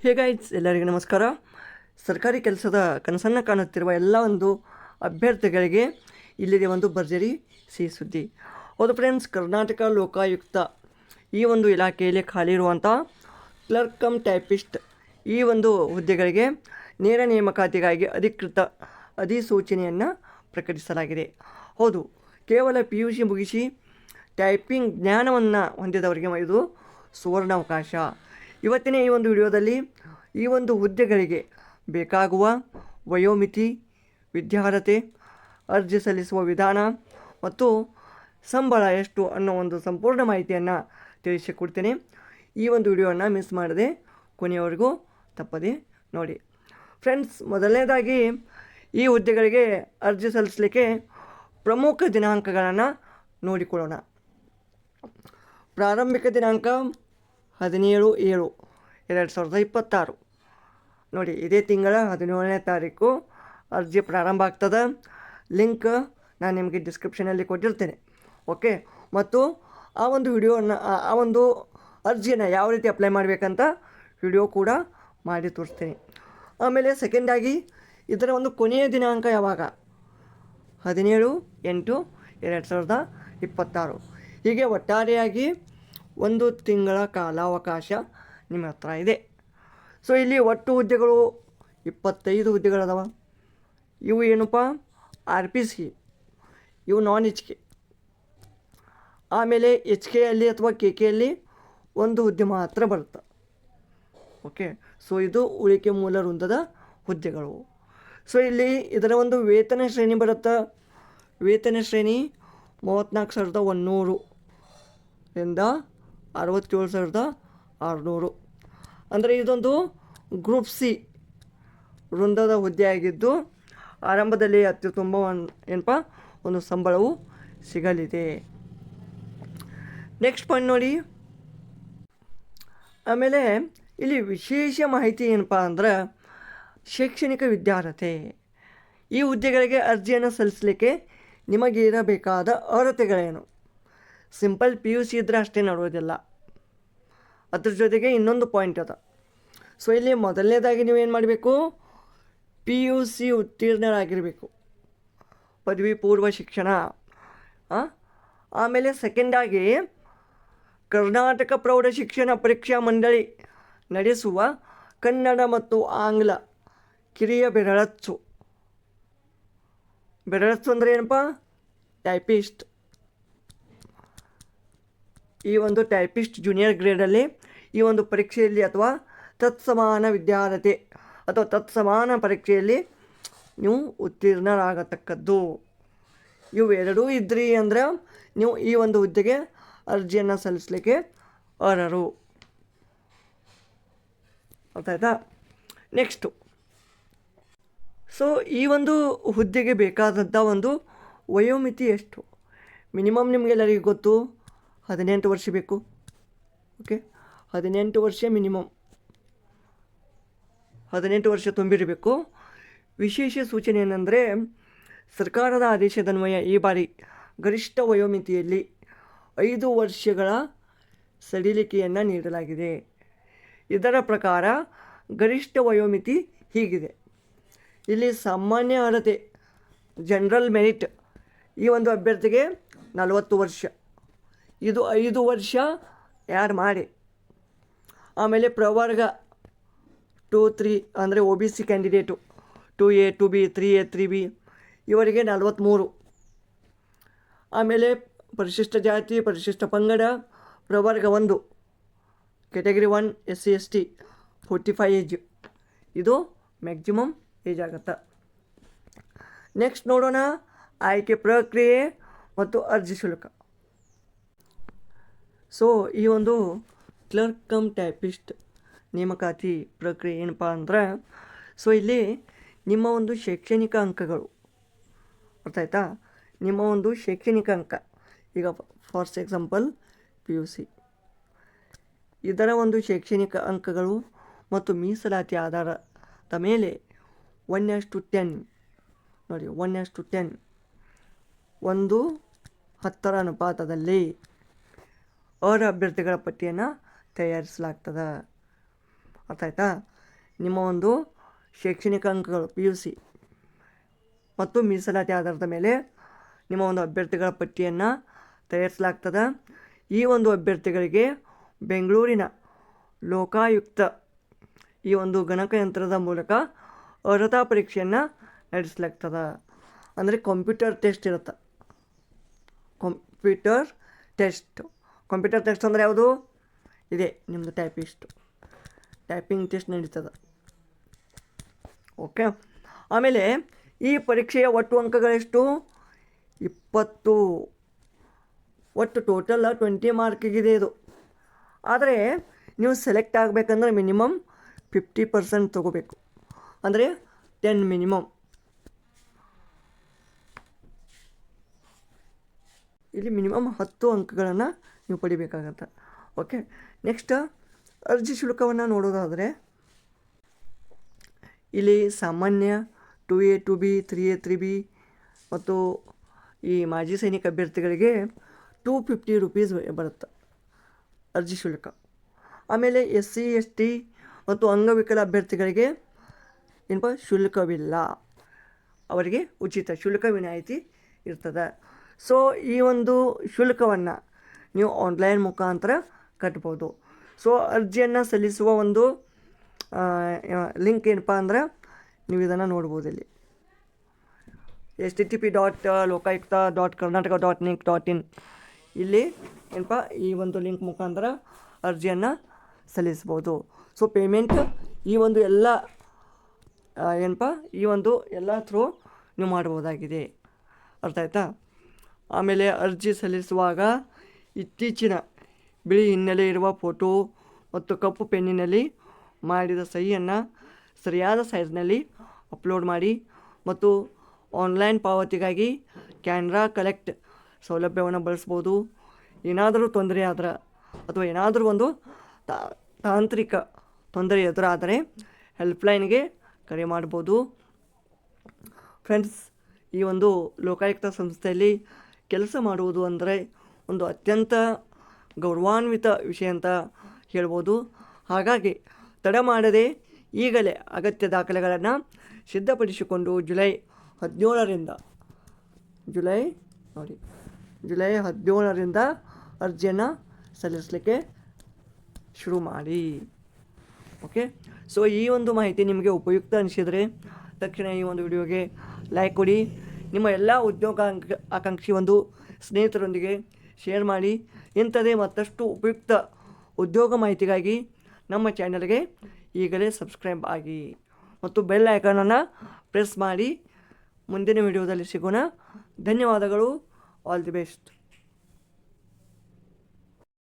ಹೇಗಾಯ್ತು ಎಲ್ಲರಿಗೂ ನಮಸ್ಕಾರ. ಸರ್ಕಾರಿ ಕೆಲಸದ ಕನಸನ್ನು ಕಾಣುತ್ತಿರುವ ಎಲ್ಲ ಒಂದು ಅಭ್ಯರ್ಥಿಗಳಿಗೆ ಇಲ್ಲಿದೆ ಒಂದು ಭರ್ಜರಿ ಸಿಹಿ ಸುದ್ದಿ. ಹೌದು ಫ್ರೆಂಡ್ಸ್, ಕರ್ನಾಟಕ ಲೋಕಾಯುಕ್ತ ಈ ಒಂದು ಇಲಾಖೆಯಲ್ಲಿ ಖಾಲಿ ಇರುವಂಥ ಕ್ಲರ್ಕ್ ಕಮ್ ಟೈಪಿಸ್ಟ್ ಈ ಒಂದು ಹುದ್ದೆಗಳಿಗೆ ನೇರ ನೇಮಕಾತಿಗಾಗಿ ಅಧಿಕೃತ ಅಧಿಸೂಚನೆಯನ್ನು ಪ್ರಕಟಿಸಲಾಗಿದೆ. ಹೌದು, ಕೇವಲ PUC ಮುಗಿಸಿ ಟೈಪಿಂಗ್ ಜ್ಞಾನವನ್ನು ಹೊಂದಿದವರಿಗೆ ಇದು ಸುವರ್ಣಾವಕಾಶ. ಇವತ್ತಿನ ಈ ಒಂದು ವಿಡಿಯೋದಲ್ಲಿ ಈ ಒಂದು ಹುದ್ದೆಗಳಿಗೆ ಬೇಕಾಗುವ ವಯೋಮಿತಿ, ವಿದ್ಯಾರ್ಹತೆ, ಅರ್ಜಿ ಸಲ್ಲಿಸುವ ವಿಧಾನ ಮತ್ತು ಸಂಬಳ ಎಷ್ಟು ಅನ್ನೋ ಒಂದು ಸಂಪೂರ್ಣ ಮಾಹಿತಿಯನ್ನು ತಿಳಿಸಿಕೊಡ್ತೇನೆ. ಈ ಒಂದು ವಿಡಿಯೋವನ್ನು ಮಿಸ್ ಮಾಡದೆ ಕೊನೆಯವರೆಗೂ ತಪ್ಪದೆ ನೋಡಿ. ಫ್ರೆಂಡ್ಸ್, ಮೊದಲನೇದಾಗಿ ಈ ಹುದ್ದೆಗಳಿಗೆ ಅರ್ಜಿ ಸಲ್ಲಿಸಲಿಕ್ಕೆ ಪ್ರಮುಖ ದಿನಾಂಕಗಳನ್ನು ನೋಡಿಕೊಳ್ಳೋಣ. ಪ್ರಾರಂಭಿಕ ದಿನಾಂಕ 17/7/2026. ನೋಡಿ, ಇದೇ ತಿಂಗಳ 17ನೇ ತಾರೀಕು ಅರ್ಜಿ ಪ್ರಾರಂಭ ಆಗ್ತದೆ. ಲಿಂಕ್ ನಾನು ನಿಮಗೆ ಡಿಸ್ಕ್ರಿಪ್ಷನಲ್ಲಿ ಕೊಟ್ಟಿರ್ತೇನೆ. ಓಕೆ, ಮತ್ತು ಆ ಒಂದು ವಿಡಿಯೋನ ಆ ಒಂದು ಅರ್ಜಿಯನ್ನು ಯಾವ ರೀತಿ ಅಪ್ಲೈ ಮಾಡಬೇಕಂತ ವಿಡಿಯೋ ಕೂಡ ಮಾಡಿ ತೋರಿಸ್ತೀನಿ. ಆಮೇಲೆ ಸೆಕೆಂಡಾಗಿ ಇದರ ಒಂದು ಕೊನೆಯ ದಿನಾಂಕ ಯಾವಾಗ? 17/8/2026. ಹೀಗೆ ಒಟ್ಟಾರೆಯಾಗಿ 1 ತಿಂಗಳ ಕಾಲಾವಕಾಶ ನಿಮ್ಮ ಹತ್ರ ಇದೆ. ಸೊ ಇಲ್ಲಿ ಒಟ್ಟು ಹುದ್ದೆಗಳು 25 ಹುದ್ದೆಗಳದಾವ. ಇವು ಏನಪ್ಪ? RPC, ಇವು ನಾನ್ HK. ಆಮೇಲೆ HKಯಲ್ಲಿ ಅಥವಾ KKಯಲ್ಲಿ ಒಂದು ಹುದ್ದೆ ಮಾತ್ರ ಬರುತ್ತೆ. ಓಕೆ, ಸೊ ಇದು ಉಳಿಕೆ ಮೂಲ ವೃಂದದ ಹುದ್ದೆಗಳು. ಸೊ ಇಲ್ಲಿ ಇದರ ಒಂದು ವೇತನ ಶ್ರೇಣಿ ಬರುತ್ತೆ. ವೇತನ ಶ್ರೇಣಿ 34,100 ರಿಂದ 67,600. ಅಂದರೆ ಇದೊಂದು ಗ್ರೂಪ್ C ವೃಂದದ ಹುದ್ದೆ ಆಗಿದ್ದು ಆರಂಭದಲ್ಲಿ ಅತ್ಯುತ್ತಮ ಏನಪ್ಪ ಒಂದು ಸಂಬಳವು ಸಿಗಲಿದೆ. ನೆಕ್ಸ್ಟ್ ಪಾಯಿಂಟ್ ನೋಡಿ. ಆಮೇಲೆ ಇಲ್ಲಿ ವಿಶೇಷ ಮಾಹಿತಿ ಏನಪ್ಪ ಅಂದ್ರೆ ಶೈಕ್ಷಣಿಕ ವಿದ್ಯಾರ್ಹತೆ. ಈ ಹುದ್ದೆಗಳಿಗೆ ಅರ್ಜಿಯನ್ನು ಸಲ್ಲಿಸಲಿಕ್ಕೆ ನಿಮಗೆ ಇರಬೇಕಾದ ಅರ್ಹತೆಗಳೇನು? ಸಿಂಪಲ್ PUC ಇದ್ದರೆ ಅಷ್ಟೇ ನೋಡೋದಿಲ್ಲ, ಅದ್ರ ಜೊತೆಗೆ ಇನ್ನೊಂದು ಪಾಯಿಂಟ್ ಅದ. ಸೊ ಇಲ್ಲಿ ಮೊದಲನೇದಾಗಿ ನೀವೇನು ಮಾಡಬೇಕು? PUC ಉತ್ತೀರ್ಣರಾಗಿರಬೇಕು, ಪದವಿ ಪೂರ್ವ ಶಿಕ್ಷಣ. ಆಮೇಲೆ ಸೆಕೆಂಡಾಗಿ ಕರ್ನಾಟಕ ಪ್ರೌಢ ಶಿಕ್ಷಣ ಪರೀಕ್ಷಾ ಮಂಡಳಿ ನಡೆಸುವ ಕನ್ನಡ ಮತ್ತು ಆಂಗ್ಲ ಕಿರಿಯ ಬೆರಳಚ್ಚು ಅಂದರೆ ಏನಪ್ಪ? ಟೈಪಿಸ್ಟ್. ಈ ಒಂದು ಟೈಪಿಸ್ಟ್ ಜೂನಿಯರ್ ಗ್ರೇಡಲ್ಲಿ ಈ ಒಂದು ಪರೀಕ್ಷೆಯಲ್ಲಿ ಅಥವಾ ತತ್ಸಮಾನ ವಿದ್ಯಾರ್ಹತೆ ಅಥವಾ ತತ್ಸಮಾನ ಪರೀಕ್ಷೆಯಲ್ಲಿ ನೀವು ಉತ್ತೀರ್ಣರಾಗತಕ್ಕದ್ದು. ಇವೆರಡೂ ಇದ್ರಿ ಅಂದ್ರೆ ನೀವು ಈ ಒಂದು ಹುದ್ದೆಗೆ ಅರ್ಜಿಯನ್ನು ಸಲ್ಲಿಸಲಿಕ್ಕೆ ಅರ್ಹರು. ಅರ್ಥಾಯ್ತಾ? ನೆಕ್ಸ್ಟು, ಸೊ ಈ ಒಂದು ಹುದ್ದೆಗೆ ಬೇಕಾದಂಥ ಒಂದು ವಯೋಮಿತಿ ಎಷ್ಟು? ಮಿನಿಮಮ್ ನಿಮಗೆಲ್ಲರಿಗೂ ಗೊತ್ತು, 18 ವರ್ಷ ಬೇಕು. ಓಕೆ, 18 ವರ್ಷ ಮಿನಿಮಮ್, 18 ವರ್ಷ ತುಂಬಿರಬೇಕು. ವಿಶೇಷ ಸೂಚನೆ ಏನಂದರೆ ಸರ್ಕಾರದ ಆದೇಶದನ್ವಯ ಈ ಬಾರಿ ಗರಿಷ್ಠ ವಯೋಮಿತಿಯಲ್ಲಿ 5 ವರ್ಷಗಳ ಸಡಿಲಿಕೆಯನ್ನು ನೀಡಲಾಗಿದೆ. ಇದರ ಪ್ರಕಾರ ಗರಿಷ್ಠ ವಯೋಮಿತಿ ಹೀಗಿದೆ. ಇಲ್ಲಿ ಸಾಮಾನ್ಯ ಅರ್ಹತೆ ಜನರಲ್ ಮೆರಿಟ್ ಈ ಒಂದು ಅಭ್ಯರ್ಥಿಗೆ 40 ವರ್ಷ. ಇದು 5 ವರ್ಷ ಯಾರು ಮಾಡಿ. ಆಮೇಲೆ ಪ್ರವರ್ಗ 2-3 ಅಂದರೆ OBC candidate 2A 2B 3A 3B ಇವರಿಗೆ 43. ಆಮೇಲೆ ಪರಿಶಿಷ್ಟ ಜಾತಿ, ಪರಿಶಿಷ್ಟ ಪಂಗಡ, ಪ್ರವರ್ಗ 1 ಕ್ಯಾಟಗರಿ 1 SC ST 45 ಏಜ್, ಇದು ಮ್ಯಾಕ್ಸಿಮಮ್ ಏಜ್ ಆಗುತ್ತೆ. ನೆಕ್ಸ್ಟ್ ನೋಡೋಣ ಆಯ್ಕೆ ಪ್ರಕ್ರಿಯೆ ಮತ್ತು ಅರ್ಜಿ ಶುಲ್ಕ. ಸೊ ಈ ಒಂದು ಕ್ಲರ್ಕ್ ಕಮ್ ಟೈಪಿಸ್ಟ್ ನೇಮಕಾತಿ ಪ್ರಕ್ರಿಯೆ ಏನಪ್ಪ ಅಂದ್ರೆ, ಸೊ ಇಲ್ಲಿ ನಿಮ್ಮ ಒಂದು ಶೈಕ್ಷಣಿಕ ಅಂಕಗಳು, ಅರ್ಥ ಆಯ್ತಾ? ನಿಮ್ಮ ಒಂದು ಶೈಕ್ಷಣಿಕ ಅಂಕ, ಈಗ ಫಾರ್ ಎಕ್ಸಾಂಪಲ್ PUC, ಇದರ ಒಂದು ಶೈಕ್ಷಣಿಕ ಅಂಕಗಳು ಮತ್ತು ಮೀಸಲಾತಿ ಆಧಾರದ ಮೇಲೆ 1:10 ನೋಡಿ, 1:10 1:10 ಅನುಪಾತದಲ್ಲಿ ಅರ್ಹ ಅಭ್ಯರ್ಥಿಗಳ ಪಟ್ಟಿಯನ್ನು ತಯಾರಿಸಲಾಗ್ತದೆ. ಅರ್ಥ ಆಯ್ತಾ? ನಿಮ್ಮ ಒಂದು ಶೈಕ್ಷಣಿಕ ಅಂಕಗಳು PUC ಮತ್ತು ಮೀಸಲಾತಿ ಆಧಾರದ ಮೇಲೆ ನಿಮ್ಮ ಒಂದು ಅಭ್ಯರ್ಥಿಗಳ ಪಟ್ಟಿಯನ್ನು ತಯಾರಿಸಲಾಗ್ತದೆ. ಈ ಒಂದು ಅಭ್ಯರ್ಥಿಗಳಿಗೆ ಬೆಂಗಳೂರಿನ ಲೋಕಾಯುಕ್ತ ಈ ಒಂದು ಗಣಕಯಂತ್ರದ ಮೂಲಕ ಅರ್ಹತಾ ಪರೀಕ್ಷೆಯನ್ನು ನಡೆಸಲಾಗ್ತದೆ. ಅಂದರೆ ಕಂಪ್ಯೂಟರ್ ಟೆಸ್ಟ್ ಇರುತ್ತೆ. ಕಂಪ್ಯೂಟರ್ ಟೆಸ್ಟ್ ಅಂದರೆ ಯಾವುದು? ಇದೆ ನಿಮ್ಮದು ಟೈಪಿಂಗ್ ಟೆಸ್ಟ್ ನಡೀತದೆ. ಓಕೆ. ಆಮೇಲೆ ಈ ಪರೀಕ್ಷೆಯ ಒಟ್ಟು ಅಂಕಗಳೆಷ್ಟು? 20. ಒಟ್ಟು ಟೋಟಲ್ 20 ಮಾರ್ಕಿಗಿದೆ ಇದು. ಆದರೆ ನೀವು ಸೆಲೆಕ್ಟ್ ಆಗಬೇಕಂದ್ರೆ ಮಿನಿಮಮ್ 50% ತೊಗೋಬೇಕು. ಅಂದರೆ 10 ಮಿನಿಮಮ್. ಇಲ್ಲಿ ಮಿನಿಮಮ್ 10 ಅಂಕಗಳನ್ನು ನೀವು ಪಡಿಬೇಕಾಗತ್ತೆ. ಓಕೆ. ನೆಕ್ಸ್ಟ್ ಅರ್ಜಿ ಶುಲ್ಕವನ್ನು ನೋಡೋದಾದರೆ ಇಲ್ಲಿ ಸಾಮಾನ್ಯ 2A 2B 3A 3B ಮತ್ತು ಈ ಮಾಜಿ ಸೈನಿಕ ಅಭ್ಯರ್ಥಿಗಳಿಗೆ 250 ರೂಪೀಸ್ ಬರುತ್ತೆ ಅರ್ಜಿ ಶುಲ್ಕ. ಆಮೇಲೆ SC ST ಮತ್ತು ಅಂಗವಿಕಲ ಅಭ್ಯರ್ಥಿಗಳಿಗೆ ಏನಪ್ಪ ಶುಲ್ಕವಿಲ್ಲ, ಅವರಿಗೆ ಉಚಿತ ಶುಲ್ಕ ವಿನಾಯಿತಿ ಇರ್ತದೆ. ಸೊ ಈ ಒಂದು ಶುಲ್ಕವನ್ನು ನೀವು ಆನ್ಲೈನ್ ಮುಖಾಂತರ ಕಟ್ಬೋದು. ಸೊ ಅರ್ಜಿಯನ್ನು ಸಲ್ಲಿಸುವ ಒಂದು ಲಿಂಕ್ ಏನಪ್ಪ ಅಂದ್ರೆ ನೀವು ಇದನ್ನು ನೋಡ್ಬೋದು. ಇಲ್ಲಿ http.lokayukta.karnataka.nic.in ಇಲ್ಲಿ ಏನಪ್ಪ ಈ ಒಂದು ಲಿಂಕ್ ಮುಖಾಂತರ ಅರ್ಜಿಯನ್ನು ಸಲ್ಲಿಸ್ಬೋದು. ಸೊ ಪೇಮೆಂಟ್ ಈ ಒಂದು ಎಲ್ಲ ಎಲ್ಲ ಥ್ರೂ ನೀವು ಮಾಡ್ಬೋದಾಗಿದೆ. ಅರ್ಥ ಆಯ್ತಾ? ಆಮೇಲೆ ಅರ್ಜಿ ಸಲ್ಲಿಸುವಾಗ ಇತ್ತೀಚಿನ ಬಿಳಿ ಹಿನ್ನೆಲೆ ಇರುವ ಫೋಟೋ ಮತ್ತು ಕಪ್ಪು ಪೆನ್ನಿನಲ್ಲಿ ಮಾಡಿದ ಸಹಿಯನ್ನು ಸರಿಯಾದ ಸೈಜ್ನಲ್ಲಿ ಅಪ್ಲೋಡ್ ಮಾಡಿ ಮತ್ತು ಆನ್ಲೈನ್ ಪಾವತಿಗಾಗಿ ಕ್ಯಾನ್ರಾ ಕಲೆಕ್ಟ್ ಸೌಲಭ್ಯವನ್ನು ಬಳಸ್ಬೋದು. ಏನಾದರೂ ತೊಂದರೆ ಆದ್ರೆ ಅಥವಾ ಏನಾದರೂ ಒಂದು ತಾಂತ್ರಿಕ ತೊಂದರೆ ಎದುರಾದರೆ ಹೆಲ್ಪ್ಲೈನ್ಗೆ ಕರೆ ಮಾಡ್ಬೋದು. ಫ್ರೆಂಡ್ಸ್, ಈ ಒಂದು ಲೋಕಾಯುಕ್ತ ಸಂಸ್ಥೆಯಲ್ಲಿ ಕೆಲಸ ಮಾಡುವುದು ಅಂದರೆ ಒಂದು ಅತ್ಯಂತ ಗೌರವಾನ್ವಿತ ವಿಷಯ ಅಂತ ಹೇಳ್ಬೋದು. ಹಾಗಾಗಿ ತಡ ಮಾಡದೆ ಈಗಲೇ ಅಗತ್ಯ ದಾಖಲೆಗಳನ್ನು ಸಿದ್ಧಪಡಿಸಿಕೊಂಡು ಜುಲೈ 17ರಿಂದ ಅರ್ಜಿಯನ್ನು ಸಲ್ಲಿಸಲಿಕ್ಕೆ ಶುರು ಮಾಡಿ. ಓಕೆ. ಸೊ ಈ ಒಂದು ಮಾಹಿತಿ ನಿಮಗೆ ಉಪಯುಕ್ತ ಅನಿಸಿದರೆ ತಕ್ಷಣ ಈ ಒಂದು ವಿಡಿಯೋಗೆ ಲೈಕ್ ಕೊಡಿ. ನಿಮ್ಮ ಎಲ್ಲ ಆಕಾಂಕ್ಷಿ ಒಂದು ಸ್ನೇಹಿತರೊಂದಿಗೆ ಶೇರ್ ಮಾಡಿ. ಇಂಥದೇ ಮತ್ತಷ್ಟು ಉಪಯುಕ್ತ ಉದ್ಯೋಗ ಮಾಹಿತಿಗಾಗಿ ನಮ್ಮ ಚಾನಲ್ಗೆ ಈಗಲೇ ಸಬ್ಸ್ಕ್ರೈಬ್ ಆಗಿ ಮತ್ತು ಬೆಲ್ ಐಕಾನನ್ನು ಪ್ರೆಸ್ ಮಾಡಿ. ಮುಂದಿನ ವಿಡಿಯೋದಲ್ಲಿ ಸಿಗೋಣ. ಧನ್ಯವಾದಗಳು. All the best.